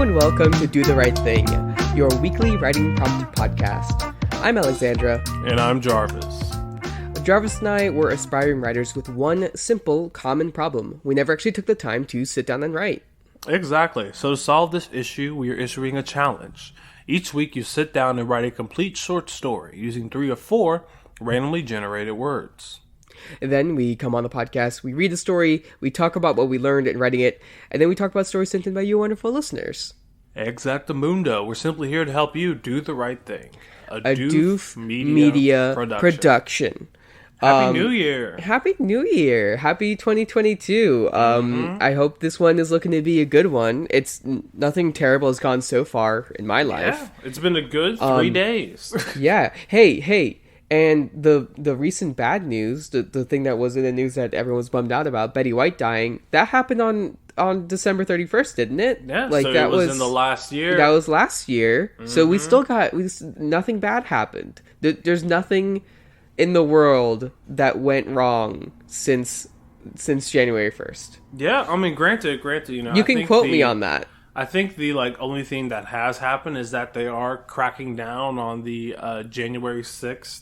and welcome to Do the Right Thing, your weekly writing prompt podcast. I'm Alexandra. And I'm Jarvis. Jarvis and I were aspiring writers with one simple, common problem. We never actually took the time to sit down and write. Exactly. So to solve this issue, we are issuing a challenge. Each week you sit down and write a complete short story using 3 or 4 randomly generated words. And then we come on the podcast, we read the story, we talk about what we learned in writing it, and then we talk about stories sent in by you wonderful listeners. Exactamundo. We're simply here to help you do the right thing. A Doof Media Production. Happy New Year. Happy New Year. Happy 2022. I hope this one is looking to be a good one. It's nothing terrible has gone so far in my life. Yeah, it's been a good 3 days. Yeah. Hey. And the recent bad news, the thing that was in the news that everyone was bummed out about, Betty White dying, that happened on December 31st, didn't it? Yeah, like so that was in the last year. That was last year. Mm-hmm. So we still got nothing bad happened. There's nothing in the world that went wrong since January 1st. Yeah, I mean, granted, you know, you can quote me on that. I think the only thing that has happened is that they are cracking down on the January 6th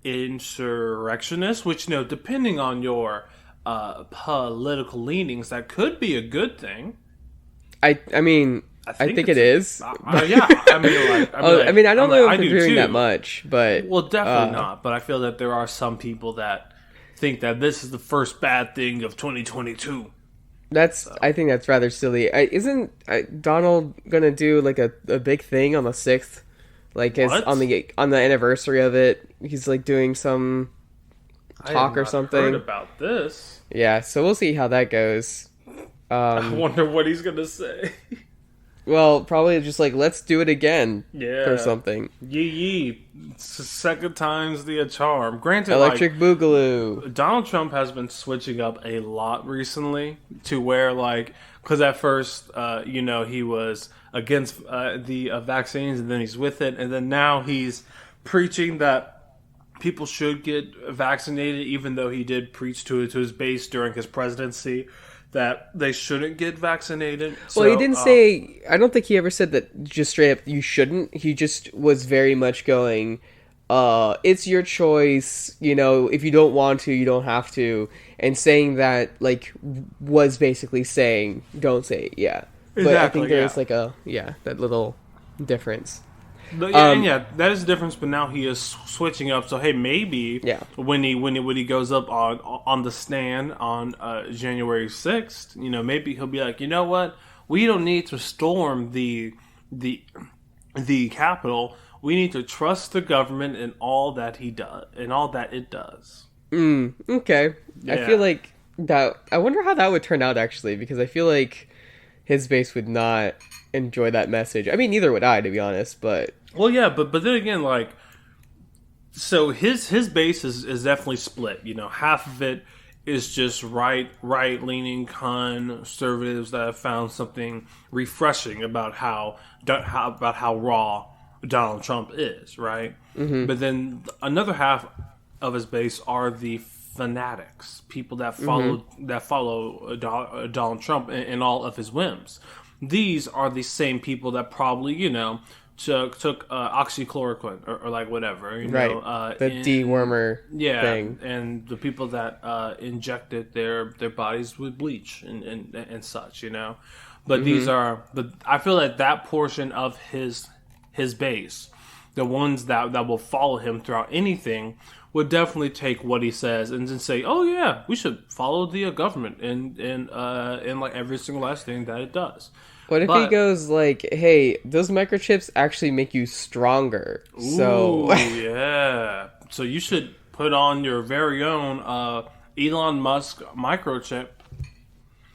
insurrectionists, which, you know, depending on your political leanings, that could be a good thing. I think it is. Yeah, I mean, I don't know if they're doing that much, but well, definitely not. But I feel that there are some people that think that this is the first bad thing of 2022. I think that's rather silly. Isn't Donald gonna do like a big thing on the 6th? Like on the anniversary of it, he's like doing some talk or something. I heard about this. Yeah, so we'll see how that goes. I wonder what he's gonna say. Well, probably just like, let's do it again. Yeah. Or something. Yee. Second time's the charm. Granted, Electric Boogaloo. Donald Trump has been switching up a lot recently to where, like, because at first, you know, he was against the vaccines, and then he's with it, and then now he's preaching that people should get vaccinated, even though he did preach to his base during his presidency that they shouldn't get vaccinated. Well, he didn't say... I don't think he ever said that just straight up, you shouldn't. He just was very much going, it's your choice, you know, if you don't want to, you don't have to. And saying that, like, was basically saying, don't say it, yeah. But exactly, I think there's, like, that little difference. That is the difference. But now he is switching up. So hey, maybe when he goes up on the stand on January 6th, you know, maybe he'll be like, you know what, we don't need to storm the Capitol. We need to trust the government in all that he does and all that it does. Okay. Yeah. I feel like that. I wonder how that would turn out actually, because I feel like his base would not enjoy that message. I mean, neither would I, to be honest, but... Well, yeah, but then again, like... So his base is definitely split, you know. Half of it is just right-leaning conservatives that have found something refreshing about how raw Donald Trump is, right? Mm-hmm. But then another half of his base are the fanatics, people that follow Donald Trump and all of his whims. These are the same people that probably, you know, took oxychloroquine or like whatever, you know, the dewormer thing, and the people that injected their bodies with bleach and such, you know. But these are I feel like that portion of his base, the ones that will follow him throughout anything, would definitely take what he says and then say, "Oh yeah, we should follow the government in like every single last thing that it does." What if he goes like, "Hey, those microchips actually make you stronger." Ooh, yeah. So you should put on your very own Elon Musk microchip,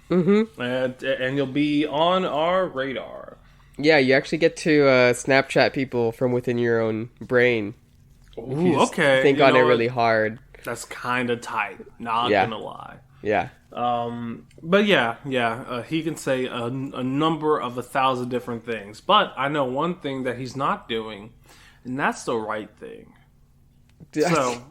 and you'll be on our radar. Yeah, you actually get to Snapchat people from within your own brain. Ooh, okay. Think on it really hard. That's kind of tight. Not gonna lie. Yeah. But he can say a number of 1,000 different things. But I know one thing that he's not doing, and that's the right thing. So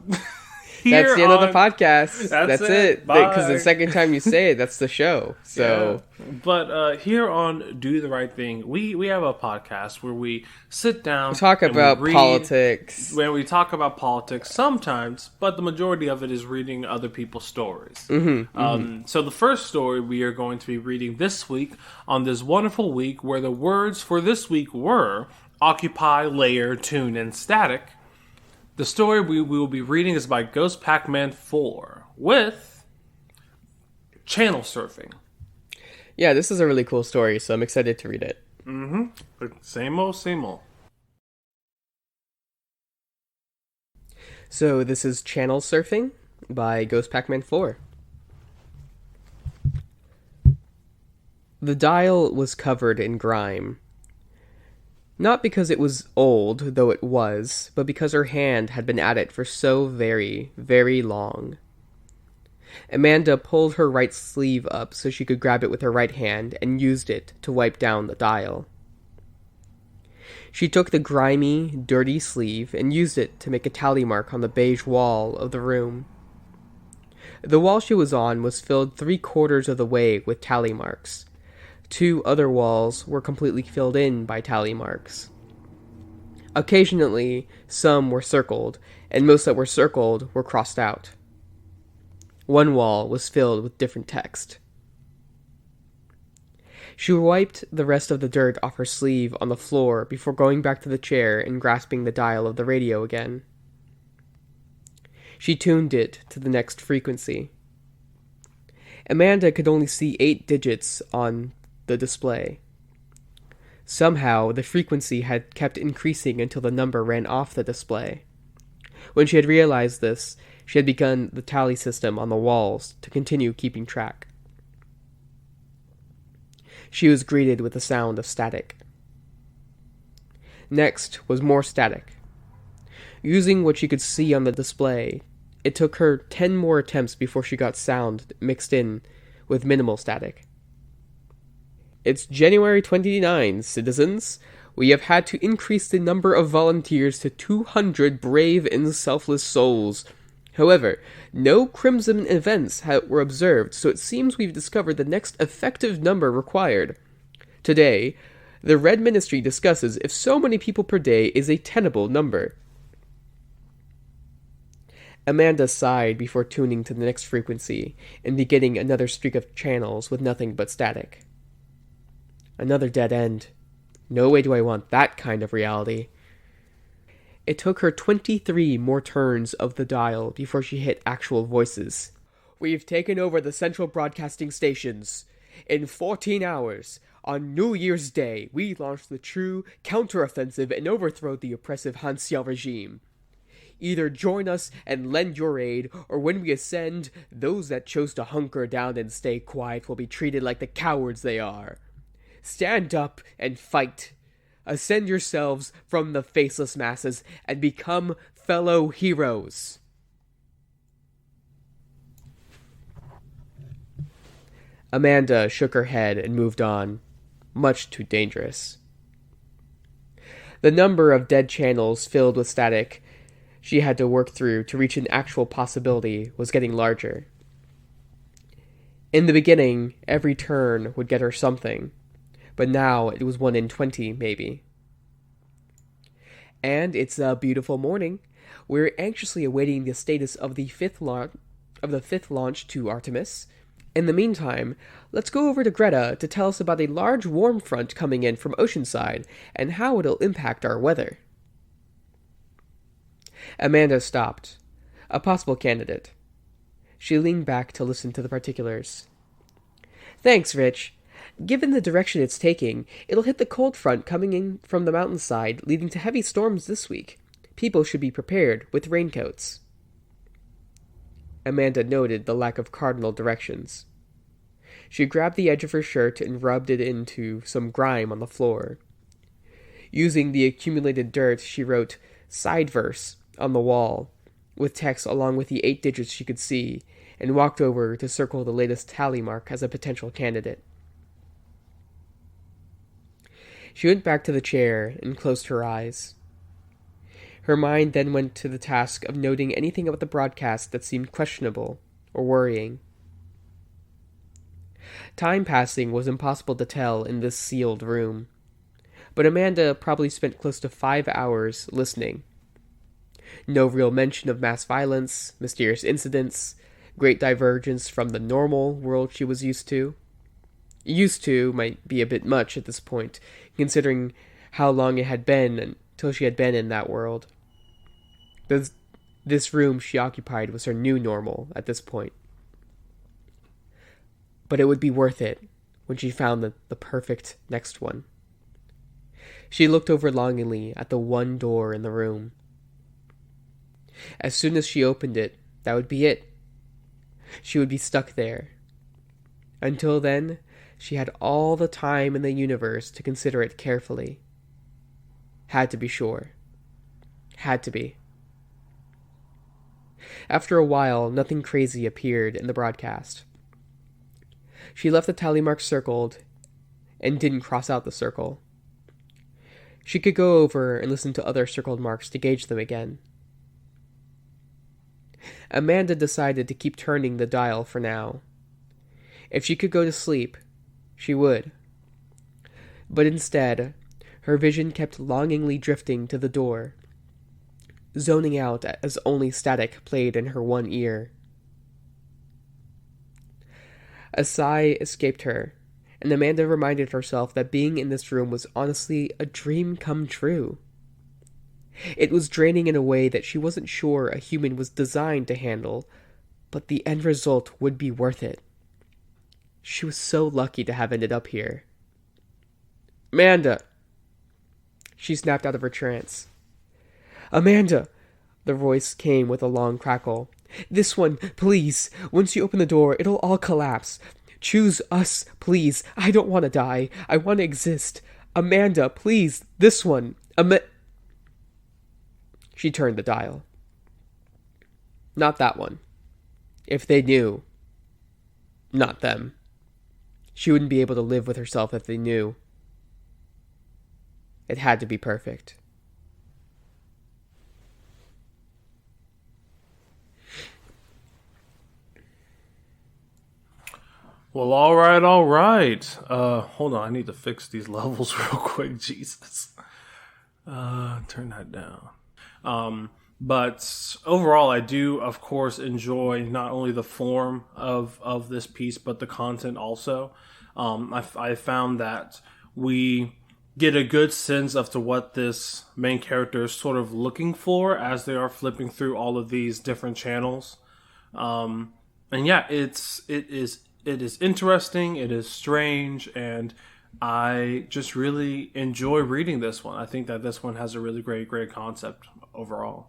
That's here the end of the on. podcast. That's That's it. it. Because the Bye. second time you say it, that's the show. So Yeah. But here on Do the Right Thing, we have a podcast where we sit we down talk and we about read. politics. When we talk about politics, sometimes, but the majority of it is reading other people's stories. So the first story we are going to be reading this week on this wonderful week, where the words for this week were occupy, layer, tune, and static. The story we will be reading is by Ghost Pac-Man 4 with channel surfing. Yeah, this is a really cool story, so I'm excited to read it. But same old, same old. So this is Channel Surfing by Ghost Pac-Man 4. The dial was covered in grime. Not because it was old, though it was, but because her hand had been at it for so very, very long. Amanda pulled her right sleeve up so she could grab it with her right hand and used it to wipe down the dial. She took the grimy, dirty sleeve and used it to make a tally mark on the beige wall of the room. The wall she was on was filled 3/4 of the way with tally marks. 2 other walls were completely filled in by tally marks. Occasionally, some were circled, and most that were circled were crossed out. One wall was filled with different text. She wiped the rest of the dirt off her sleeve on the floor before going back to the chair and grasping the dial of the radio again. She tuned it to the next frequency. Amanda could only see 8 digits on the display. Somehow, the frequency had kept increasing until the number ran off the display. When she had realized this, she had begun the tally system on the walls to continue keeping track. She was greeted with the sound of static. Next was more static. Using what she could see on the display, it took her 10 more attempts before she got sound mixed in with minimal static. It's January 29, citizens. We have had to increase the number of volunteers to 200 brave and selfless souls. However, no crimson events were observed, so it seems we've discovered the next effective number required. Today, the Red Ministry discusses if so many people per day is a tenable number. Amanda sighed before tuning to the next frequency and beginning another streak of channels with nothing but static. Another dead end. No way do I want that kind of reality. It took her 23 more turns of the dial before she hit actual voices. We've taken over the central broadcasting stations. In 14 hours, on New Year's Day, we launched the true counteroffensive and overthrow the oppressive Hanxiao regime. Either join us and lend your aid, or when we ascend, those that chose to hunker down and stay quiet will be treated like the cowards they are. Stand up and fight. Ascend yourselves from the faceless masses and become fellow heroes. Amanda shook her head and moved on. Much too dangerous. The number of dead channels filled with static she had to work through to reach an actual possibility was getting larger. In the beginning, every turn would get her something, but now it was 1 in 20, maybe. And it's a beautiful morning. We're anxiously awaiting the status of the fifth launch to Artemis. In the meantime, let's go over to Greta to tell us about a large warm front coming in from Oceanside and how it'll impact our weather. Amanda stopped. A possible candidate. She leaned back to listen to the particulars. Thanks, Rich. Given the direction it's taking, it'll hit the cold front coming in from the mountainside, leading to heavy storms this week. People should be prepared with raincoats. Amanda noted the lack of cardinal directions. She grabbed the edge of her shirt and rubbed it into some grime on the floor. Using the accumulated dirt, she wrote "side verse" on the wall, with text along with the 8 digits she could see, and walked over to circle the latest tally mark as a potential candidate. She went back to the chair and closed her eyes. Her mind then went to the task of noting anything about the broadcast that seemed questionable or worrying. Time passing was impossible to tell in this sealed room, but Amanda probably spent close to 5 hours listening. No real mention of mass violence, mysterious incidents, great divergence from the normal world she was used to. Used to might be a bit much at this point, considering how long it had been until she had been in that world. This room she occupied was her new normal at this point. But it would be worth it when she found the perfect next one. She looked over longingly at the one door in the room. As soon as she opened it, that would be it. She would be stuck there. Until then, she had all the time in the universe to consider it carefully. Had to be sure. Had to be. After a while, nothing crazy appeared in the broadcast. She left the tally mark circled and didn't cross out the circle. She could go over and listen to other circled marks to gauge them again. Amanda decided to keep turning the dial for now. If she could go to sleep, she would. But instead, her vision kept longingly drifting to the door, zoning out as only static played in her one ear. A sigh escaped her, and Amanda reminded herself that being in this room was honestly a dream come true. It was draining in a way that she wasn't sure a human was designed to handle, but the end result would be worth it. She was so lucky to have ended up here. "Amanda!" She snapped out of her trance. "Amanda!" The voice came with a long crackle. "This one, please. Once you open the door, it'll all collapse. Choose us, please. I don't want to die. I want to exist. Amanda, please. This one. She turned the dial. Not that one. If they knew. Not them. She wouldn't be able to live with herself if they knew. It had to be perfect. Well, all right, all right. Hold on, I need to fix these levels real quick. Jesus. Turn that down. But overall, I do, of course, enjoy not only the form of this piece, but the content also. I found that we get a good sense of to what this main character is sort of looking for as they are flipping through all of these different channels. And yeah, it is interesting, it is strange, and I just really enjoy reading this one. I think that this one has a really great concept overall.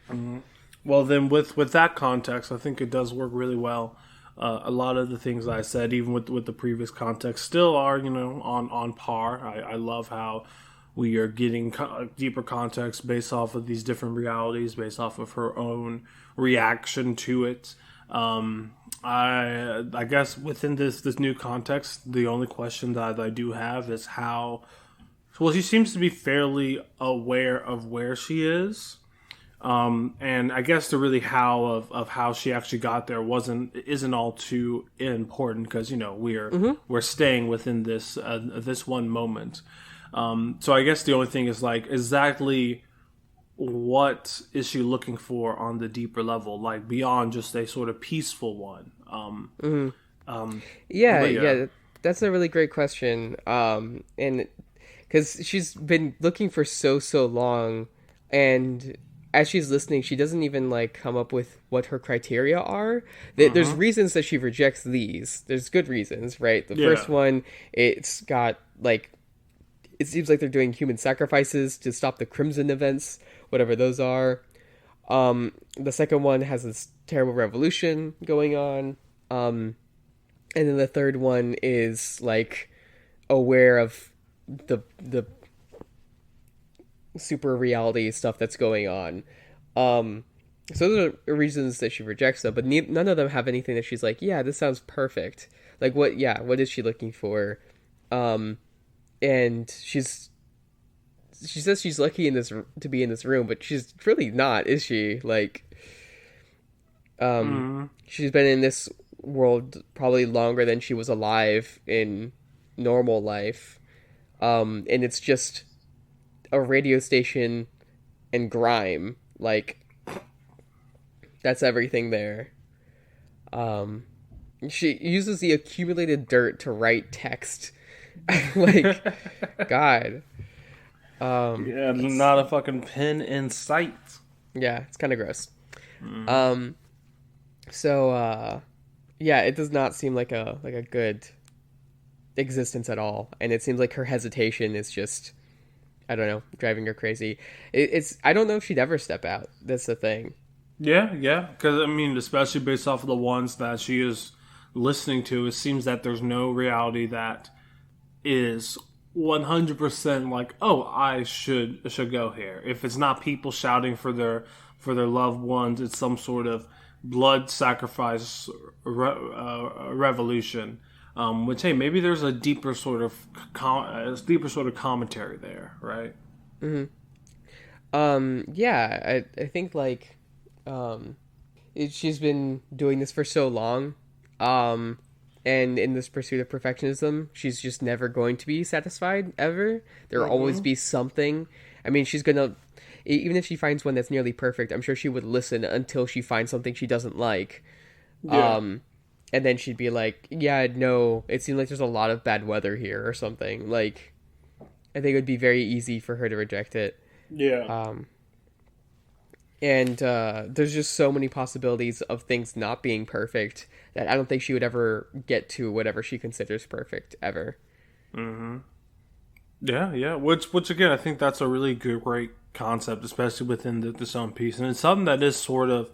Mm-hmm. Well, then with that context, I think it does work really well. A lot of the things I said, even with the previous context, still are on par. I love how we are getting deeper context based off of these different realities, based off of her own reaction to it. I guess within this new context, the only question that I do have is how. Well, she seems to be fairly aware of where she is, and I guess the really how of how she actually got there isn't all too important because we're staying within this one moment. So I guess the only thing is like exactly what is she looking for on the deeper level, like beyond just a sort of peaceful one. Yeah, that's a really great question. And because she's been looking for so long, and as she's listening, she doesn't even like come up with what her criteria are. There's reasons that she rejects these. There's good reasons, right? The first one, it's got like, it seems like they're doing human sacrifices to stop the Crimson events, whatever those are. The second one has this terrible revolution going on. And then the third one is like aware of the super reality stuff that's going on. So those are reasons that she rejects them, but none of them have anything that she's like, yeah, this sounds perfect. Like what is she looking for? And she's she says she's lucky in this to be in this room, but she's really not, is she? Like, she's been in this world probably longer than she was alive in normal life. And it's just a radio station and grime. Like, that's everything there. Um, she uses the accumulated dirt to write text. Like, God. Yeah, not a fucking pen in sight. Yeah, it's kind of gross. Um, so yeah, it does not seem like a good existence at all, and it seems like her hesitation is just, I don't know, driving her crazy. It's I don't know if she'd ever step out. That's the thing. Yeah, yeah. Because, I mean, especially based off of the ones that she is listening to, it seems that there's no reality that is 100% like, oh, I should go here. If it's not people shouting for their loved ones, it's some sort of blood sacrifice revolution. Which, hey, maybe there's a deeper sort of commentary there, right? Yeah, I think like, she's been doing this for so long, and in this pursuit of perfectionism, she's just never going to be satisfied ever. There'll always be something. I mean, she's gonna, even if she finds one that's nearly perfect, I'm sure she would listen until she finds something she doesn't like. Yeah. And then she'd be like, yeah, no, it seems like there's a lot of bad weather here or something. Like, I think it would be very easy for her to reject it. Yeah. And there's just so many possibilities of things not being perfect that I don't think she would ever get to whatever she considers perfect ever. Yeah, yeah. Which again, I think that's a really great concept, especially within this own piece, and it's something that is sort of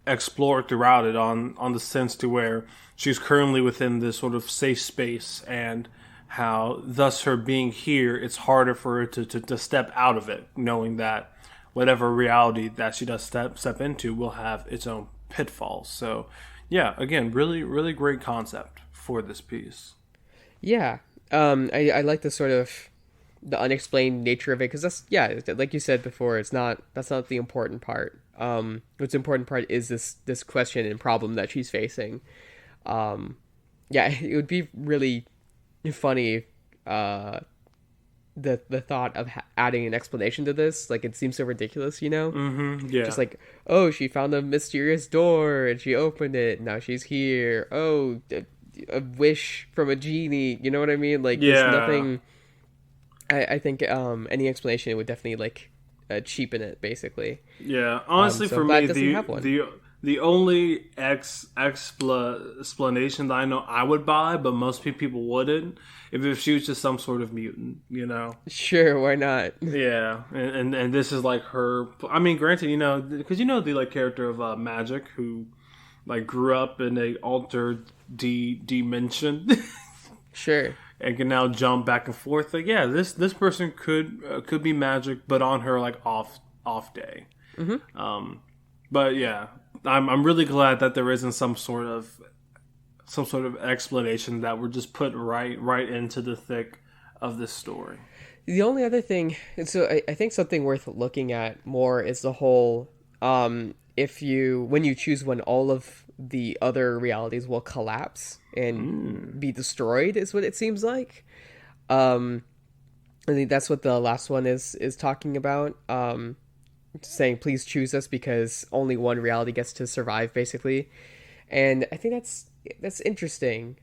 explored throughout it on the sense to where she's currently within this sort of safe space, and how thus her being here, it's harder for her to step out of it, knowing that whatever reality that she does step into will have its own pitfalls. So yeah, again, really great concept for this piece. Yeah, I like the sort of the unexplained nature of it, because that's, yeah, like you said before, that's not the important part. What's important part is this question and problem that she's facing. Yeah, it would be really funny, the thought of adding an explanation to this. Like, it seems so ridiculous, you know? Yeah. Just like, oh, she found a mysterious door and she opened it, now she's here. Oh, a wish from a genie, you know what I mean? Like, there's nothing. I think any explanation would definitely like cheapen it, basically. Yeah, honestly, so for glad me, it doesn't have one. the only explanation that I know I would buy, but most people wouldn't, if she was just some sort of mutant, you know. Sure, why not? Yeah, and this is like her. I mean, granted, you know, because you know the like character of Magic, who like grew up in a altered dimension. Sure. And can now jump back and forth. Like, yeah, this person could be Magic, but on her like off day. But yeah, I'm really glad that there isn't some sort of explanation that we're just put right into the thick of this story. The only other thing, and so I think something worth looking at more is the whole, when you choose one, all of the other realities will collapse and be destroyed, is what it seems like. I think that's what the last one is talking about. Saying, please choose us because only one reality gets to survive, basically. And I think that's interesting.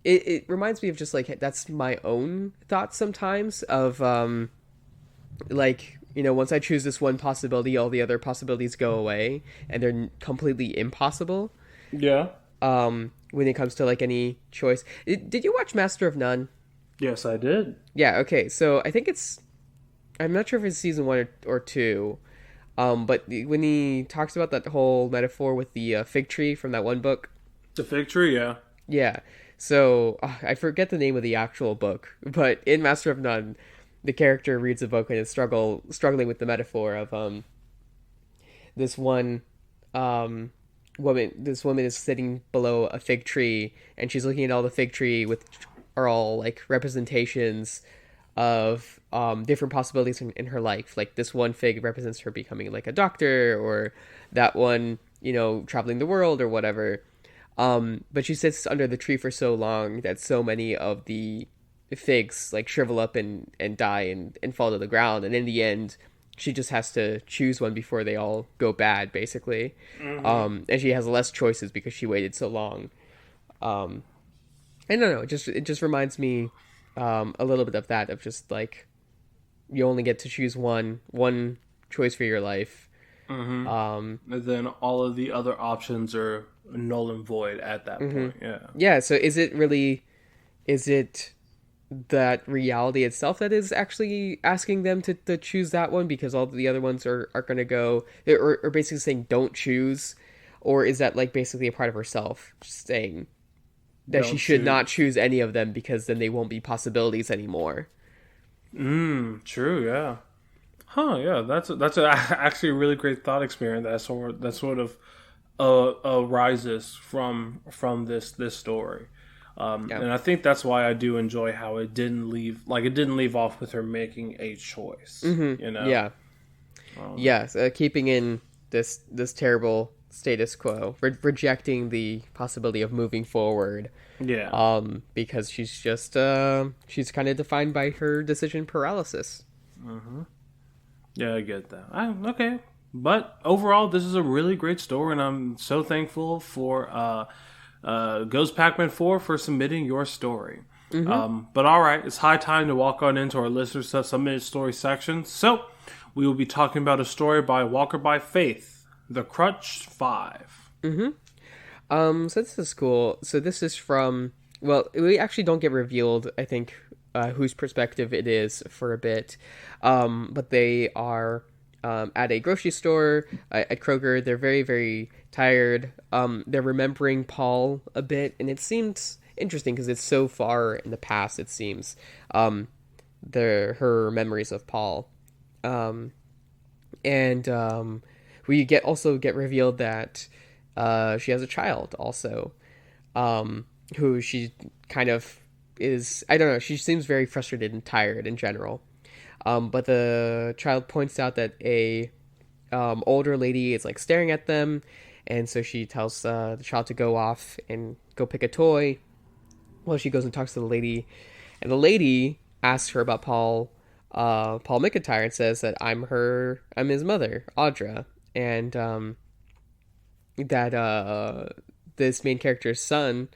It reminds me of just like, that's my own thoughts sometimes of, like, you know, once I choose this one possibility, all the other possibilities go away and they're completely impossible. Yeah. When it comes to like any choice. Did you watch Master of None? Yes, I did. Yeah, okay. So I think I'm not sure if it's season 1 or 2. But when he talks about that whole metaphor with the fig tree from that one book. The fig tree, yeah. Yeah. So I forget the name of the actual book, but in Master of None, the character reads a book and is struggling with the metaphor of this one woman. This woman is sitting below a fig tree, and she's looking at all the fig tree, which are all like representations of different possibilities in her life. Like this one fig represents her becoming like a doctor, or that one, traveling the world or whatever. But she sits under the tree for so long that so many of the figs like shrivel up and die and fall to the ground. And in the end, she just has to choose one before they all go bad, basically. And she has less choices because she waited so long. I don't know. It just reminds me a little bit of that, of just like you only get to choose one choice for your life. And then all of the other options are null and void at that point. Yeah. So is it that reality itself that is actually asking them to choose that one because all the other ones are going to go, or basically saying don't choose, or is that like basically a part of herself just saying that she should not choose any of them because then they won't be possibilities anymore? True. Yeah. Yeah. That's actually a really great thought experiment that sort of arises from this story. And I think that's why I do enjoy how it didn't leave off with her making a choice. Yeah. Keeping in this terrible status quo, rejecting the possibility of moving forward. Yeah. Because she's just she's kind of defined by her decision paralysis. Yeah, I get that. Okay, but overall, this is a really great story, and I'm so thankful for Ghost Pac-Man 4 for submitting your story. But all right, it's high time to walk on into our listeners' submitted story section. So we will be talking about a story by Walker by Faith, The Crutch 5. So this is cool. So this is from, well, we actually don't get revealed, I think, whose perspective it is for a bit. But they are at a grocery store, at Kroger. They're very, very tired. They're remembering Paul a bit, and it seems interesting because it's so far in the past, it seems, her memories of Paul. We also get revealed that she has a child also, who she kind of is, I don't know, she seems very frustrated and tired in general. But the child points out that a older lady is like staring at them, and so she tells the child to go off and go pick a toy. Well, she goes and talks to the lady, and the lady asks her about Paul McIntyre, and says that I'm his mother, Audra, and that this main character's son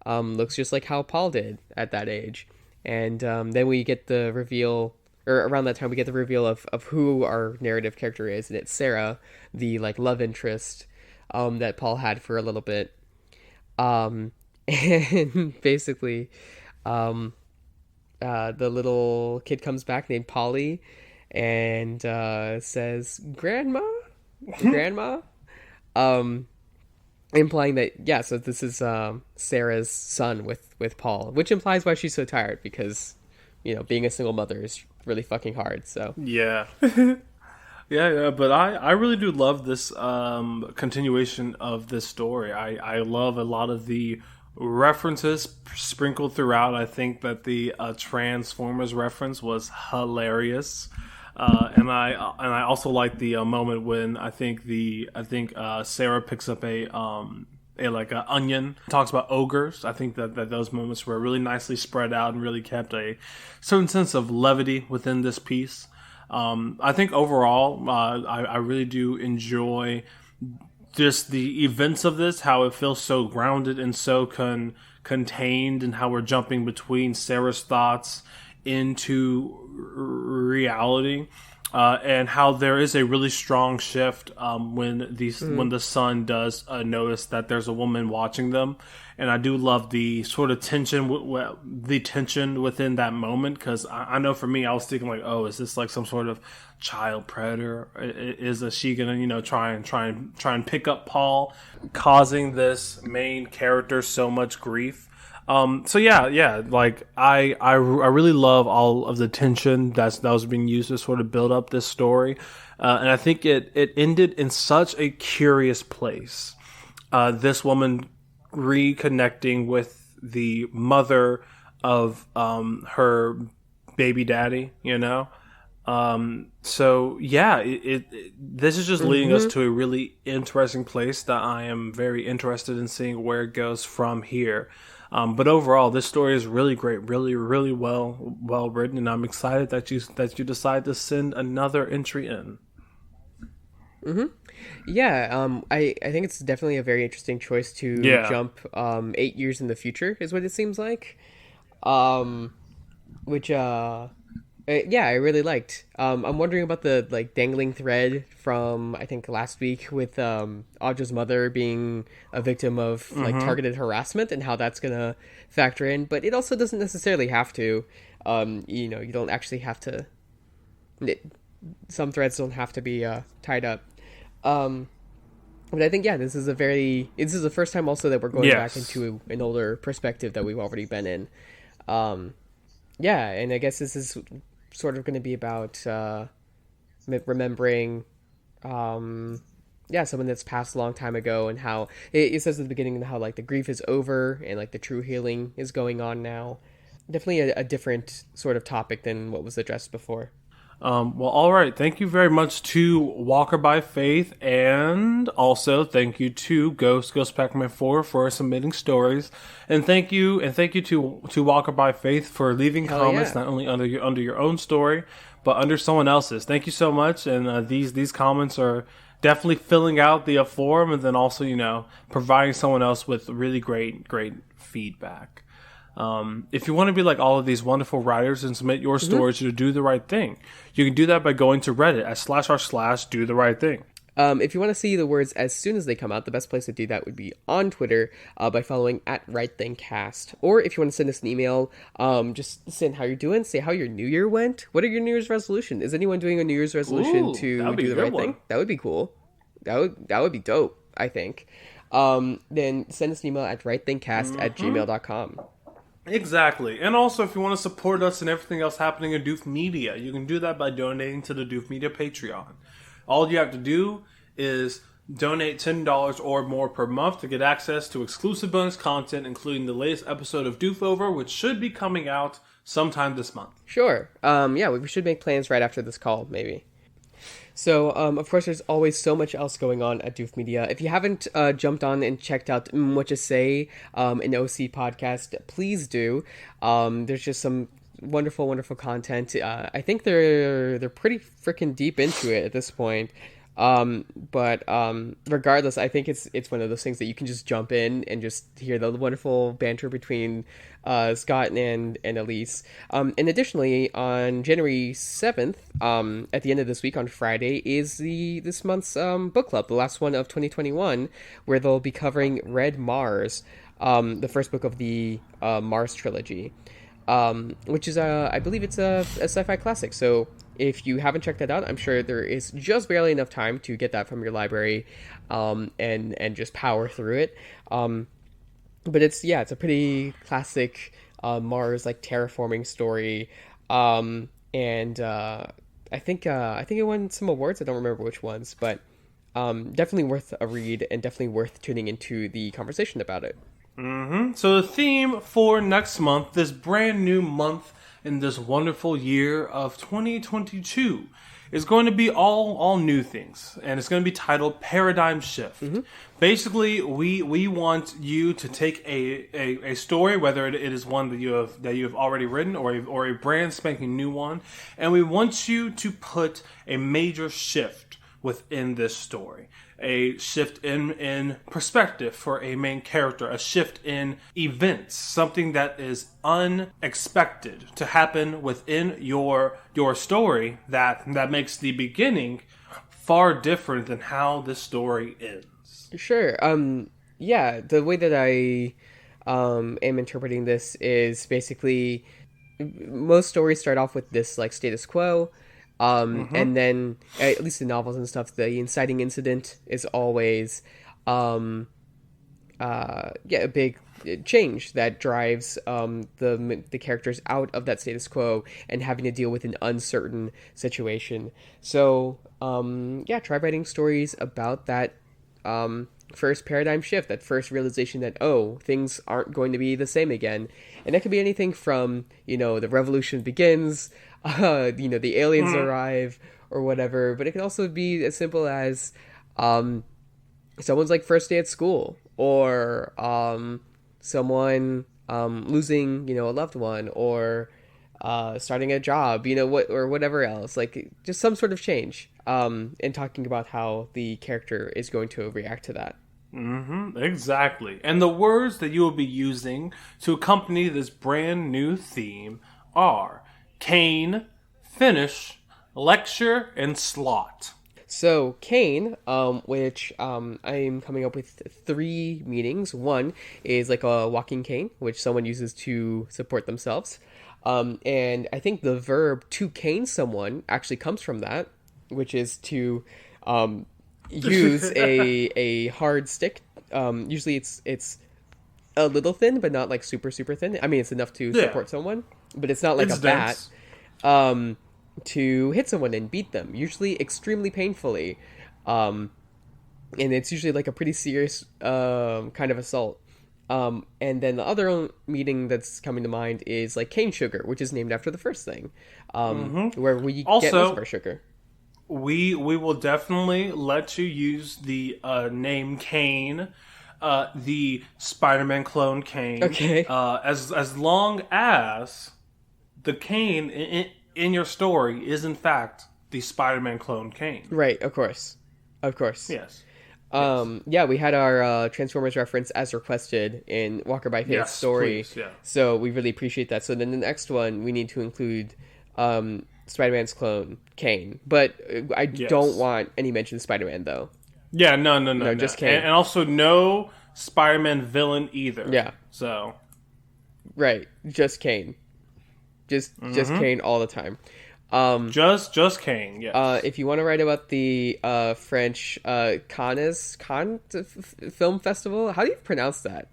looks just like how Paul did at that age. And then we get the reveal, or around that time we get the reveal of who our narrative character is, and it's Sarah, the like love interest that Paul had for a little bit. And basically the little kid comes back named Polly and says grandma implying that, so this is Sarah's son with Paul, which implies why she's so tired, because being a single mother is really fucking hard. So yeah. Yeah, but I really do love this continuation of this story. I love a lot of the references sprinkled throughout. I think that the Transformers reference was hilarious. And I also like the moment when I think Sarah picks up a onion, talks about ogres. I think that those moments were really nicely spread out and really kept a certain sense of levity within this piece. I think overall, I really do enjoy just the events of this, how it feels so grounded and so contained, and how we're jumping between Sarah's thoughts into reality, and how there is a really strong shift when the son does notice that there's a woman watching them. And I do love the sort of tension within that moment, because I know for me, I was thinking like, oh, is this like some sort of child predator? Is she gonna try and pick up Paul, causing this main character so much grief? So yeah, like I really love all of the tension that was being used to sort of build up this story, and I think it ended in such a curious place. This woman reconnecting with the mother of her baby daddy, you know. So yeah, this is just leading us Mm-hmm. to a really interesting place that I am very interested in seeing where it goes from here. But overall, this story is really great, really, really well written, and I'm excited that you decide to send another entry in. Mm-hmm. Yeah, I think it's definitely a very interesting choice to Yeah. jump 8 years in the future, is what it seems like. Um, which yeah, I really liked. I'm wondering about the like dangling thread from I think last week with Audra's mother being a victim of like Mm-hmm. targeted harassment and how that's gonna factor in. But it also doesn't necessarily have to. You don't actually have to. Some threads don't have to be tied up. Um, but I think yeah, this is the first time also that we're going back Yes. into an older perspective that we've already been in. Um, yeah, and I guess this is sort of going to be about remembering, um, yeah, someone that's passed a long time ago, and how it says at the beginning how like the grief is over and like the true healing is going on now. Definitely a different sort of topic than what was addressed before. Well, all right. Thank you very much to Walker by Faith, and also thank you to Ghost Pac-Man 4 for submitting stories, and thank you to Walker by Faith for leaving Hell comments yeah. not only under your own story, but under someone else's. Thank you so much, and these comments are definitely filling out the forum, and then also providing someone else with really great feedback. If you want to be like all of these wonderful writers and submit your Mm-hmm. stories to do the right thing, you can do that by going to Reddit at /r/ do the right thing. If you want to see the words as soon as they come out, the best place to do that would be on Twitter by following at RightThingCast. Or if you want to send us an email, just send how you're doing, say how your New Year went. What are your New Year's resolution? Is anyone doing a New Year's resolution Ooh, to that'd be do a the good right one. thing? That would be cool. That would be dope, I think. Then send us an email at rightthingcast at gmail.com. Exactly. And also, if you want to support us and everything else happening in Doof Media, you can do that by donating to the Doof Media Patreon. All you have to do is donate $10 or more per month to get access to exclusive bonus content, including the latest episode of Doof Over, which should be coming out sometime this month. Sure. Yeah, we should make plans right after this call, maybe. So, of course, there's always so much else going on at Doof Media. If you haven't jumped on and checked out What You Say, an OC podcast, please do. There's just some wonderful content. I think they're pretty freaking deep into it at this point. But regardless, I think it's one of those things that you can just jump in and just hear the wonderful banter between Scott and Elise. And additionally, on January 7th, at the end of this week on Friday, is this month's book club, the last one of 2021, where they'll be covering Red Mars, the first book of the Mars trilogy. Which is I believe it's a sci-fi classic. So if you haven't checked that out, I'm sure there is just barely enough time to get that from your library, and just power through it. But it's a pretty classic Mars like terraforming story, and I think it won some awards. I don't remember which ones, but definitely worth a read and definitely worth tuning into the conversation about it. So the theme for next month, this brand new month in this wonderful year of 2022, is going to be all new things, and it's going to be titled Paradigm Shift. Basically, we want you to take a story, whether it is one that you have already written or a brand spanking new one, and we want you to put a major shift within this story. A shift in perspective for a main character, a shift in events, something that is unexpected to happen within your story that makes the beginning far different than how this story ends. Sure. Yeah, the way that I am interpreting this is basically most stories start off with this like status quo. And then at least in novels and stuff, the inciting incident is always a big change that drives the characters out of that status quo and having to deal with an uncertain situation. So try writing stories about that first paradigm shift, that first realization that, oh, things aren't going to be the same again. And that could be anything from, the revolution begins, the aliens arrive or whatever. But it can also be as simple as someone's like first day at school, or someone losing, a loved one, or starting a job, or whatever else, like just some sort of change, and talking about how the character is going to react to that. Exactly. And the words that you will be using to accompany this brand new theme are cane, finish, lecture, and slot. So cane, which I'm coming up with three meanings. One is like a walking cane, which someone uses to support themselves. And I think the verb to cane someone actually comes from that, which is to use a hard stick. Usually it's a little thin, but not like super super thin. I mean, it's enough to support someone, but it's not like a bat. To hit someone and beat them, usually extremely painfully, and it's usually like a pretty serious kind of assault. And then the other meaning that's coming to mind is like cane sugar, which is named after the first thing, where we also, get most of our sugar. We will definitely let you use the name Kane, the Spider-Man clone Kane. Okay. As long as the Kane in your story is in fact the Spider-Man clone Kane. Right. Of course. Yes. Yeah, we had our Transformers reference as requested in Walker by Faith's story. Please, yeah. So we really appreciate that. So then the next one, we need to include Spider-Man's clone, Kane. But I don't want any mention of Spider-Man, though. Yeah, no. Just Kane. And also no Spider-Man villain either. Yeah. So. Right, just Kane. Just Kane all the time. Just Kane, yes. If you want to write about the French Cannes Film Festival, how do you pronounce that?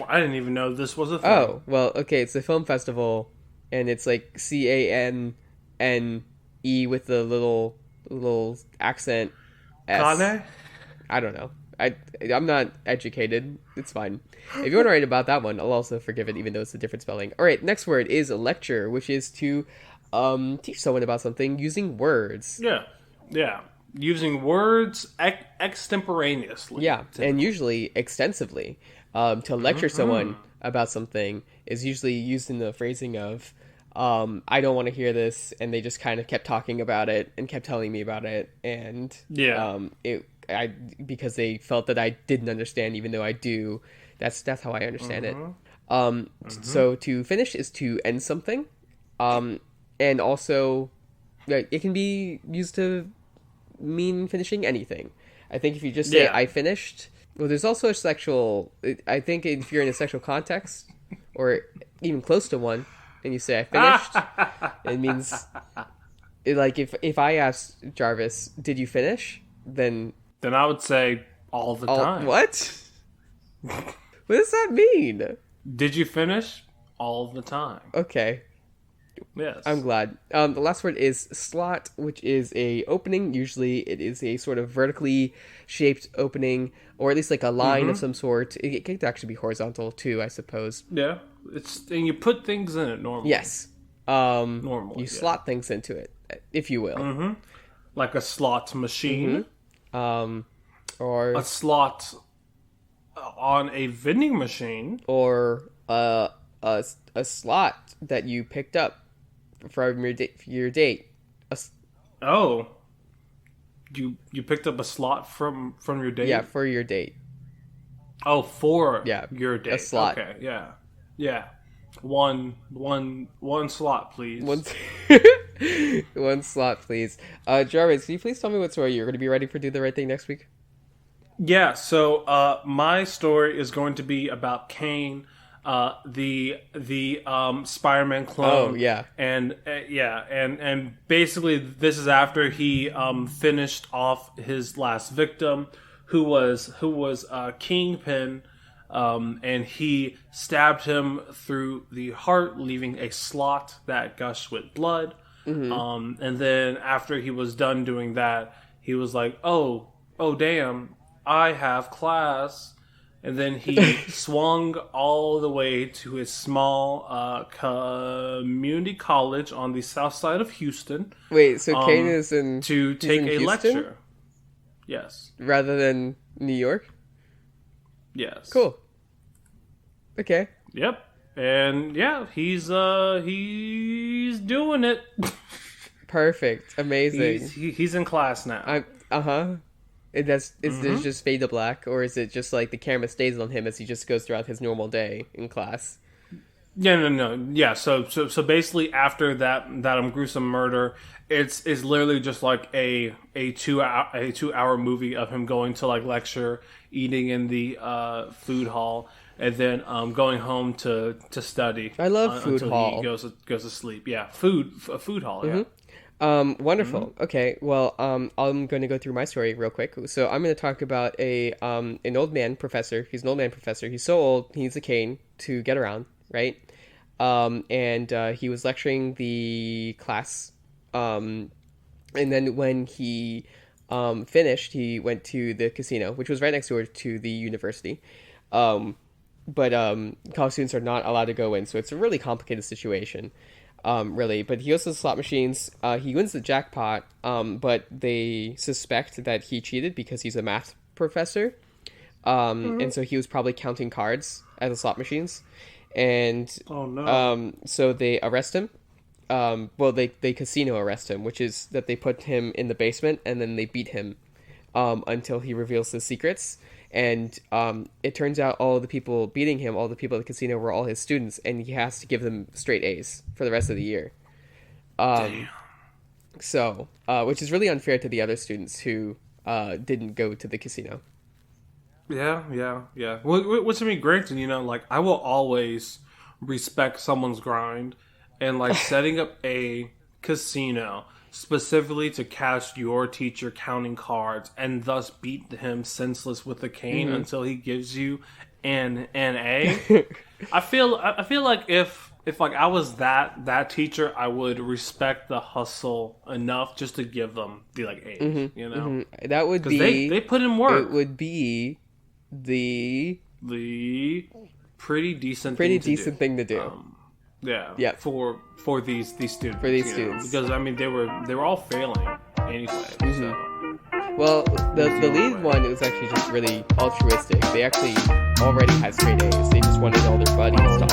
I didn't even know this was a thing. Oh, well, okay, it's a film festival, and it's like Canne with the little accent S. Cannes? I don't know. I'm not educated. It's fine. If you want to write about that one, I'll also forgive it, even though it's a different spelling. All right, next word is lecture, which is to teach someone about something using words. Yeah. Using words extemporaneously. Yeah, and usually extensively. To lecture someone about something is usually used in the phrasing of, I don't want to hear this, and they just kind of kept talking about it and kept telling me about it, and because they felt that I didn't understand, even though I do. That's how I understand it. So to finish is to end something, and also it can be used to mean finishing anything. I think if you just say I finished, well, there's also a sexual. I think if you're in a sexual context or even close to one, and you say I finished, it means like if I ask Jarvis, "Did you finish?" Then I would say all the time. What? What does that mean? Did you finish? All the time. Okay. Yes. I'm glad. The last word is slot, which is a opening. Usually it is a sort of vertically shaped opening, or at least like a line of some sort. It could actually be horizontal too, I suppose. Yeah. And you put things in it normally. Yes. Normally. You slot things into it, if you will. Like a slot machine. Or a slot on a vending machine, or a slot that you picked up from your date. You picked up a slot from your date? Yeah, for your date. Oh, for your date. A slot. Okay, yeah. One slot, please. One slot, please. Jarvis, can you please tell me what story you're going to be writing for Do the Right Thing next week? Yeah, so my story is going to be about Kane, the Spider-Man clone. Oh yeah, and basically this is after he finished off his last victim, who was Kingpin, and he stabbed him through the heart, leaving a slot that gushed with blood. And then after he was done doing that, he was like, "Oh damn." I have class. And then he swung all the way to his small community college on the south side of Houston. Wait, so Kane is to take a Houston? lecture. Yes. Rather than New York? Yes. Cool. Okay. Yep. And yeah, he's doing it. Perfect. Amazing. He's in class now. Is it just fade to black, or is it just like the camera stays on him as he just goes throughout his normal day in class? Yeah, no. Yeah, so basically after that gruesome murder, it's literally just like a 2-hour movie of him going to like lecture, eating in the food hall, and then going home to study. I love food hall. He goes to sleep. Yeah, a food hall. Mm-hmm. Yeah. Wonderful. Mm-hmm. Okay, well, I'm going to go through my story real quick. So I'm going to talk about an old man professor. He's an old man professor. He's so old, he needs a cane to get around, right? And he was lecturing the class. And then when he finished, he went to the casino, which was right next door to the university. But college students are not allowed to go in, so it's a really complicated situation. Really, but he goes to the slot machines. He wins the jackpot, but they suspect that he cheated because he's a math professor, and so he was probably counting cards at the slot machines, and so they arrest him. They casino arrest him, which is that they put him in the basement and then they beat him until he reveals his secrets. And it turns out all the people beating him, all the people at the casino, were all his students, and he has to give them straight A's for the rest of the year. So, which is really unfair to the other students who didn't go to the casino. Yeah. Which I mean, granted, like I will always respect someone's grind, and like setting up a casino specifically to catch your teacher counting cards and thus beat him senseless with a cane until he gives you an A. I feel like if like I was that teacher, I would respect the hustle enough just to give them the like A's, That would be they put in work. It would be the pretty decent thing to do. Yeah. For these students. For these students. Because I mean they were all failing anyway. So. Well, the lead one was actually just really altruistic. They actually already had straight A's. They just wanted all their buddies to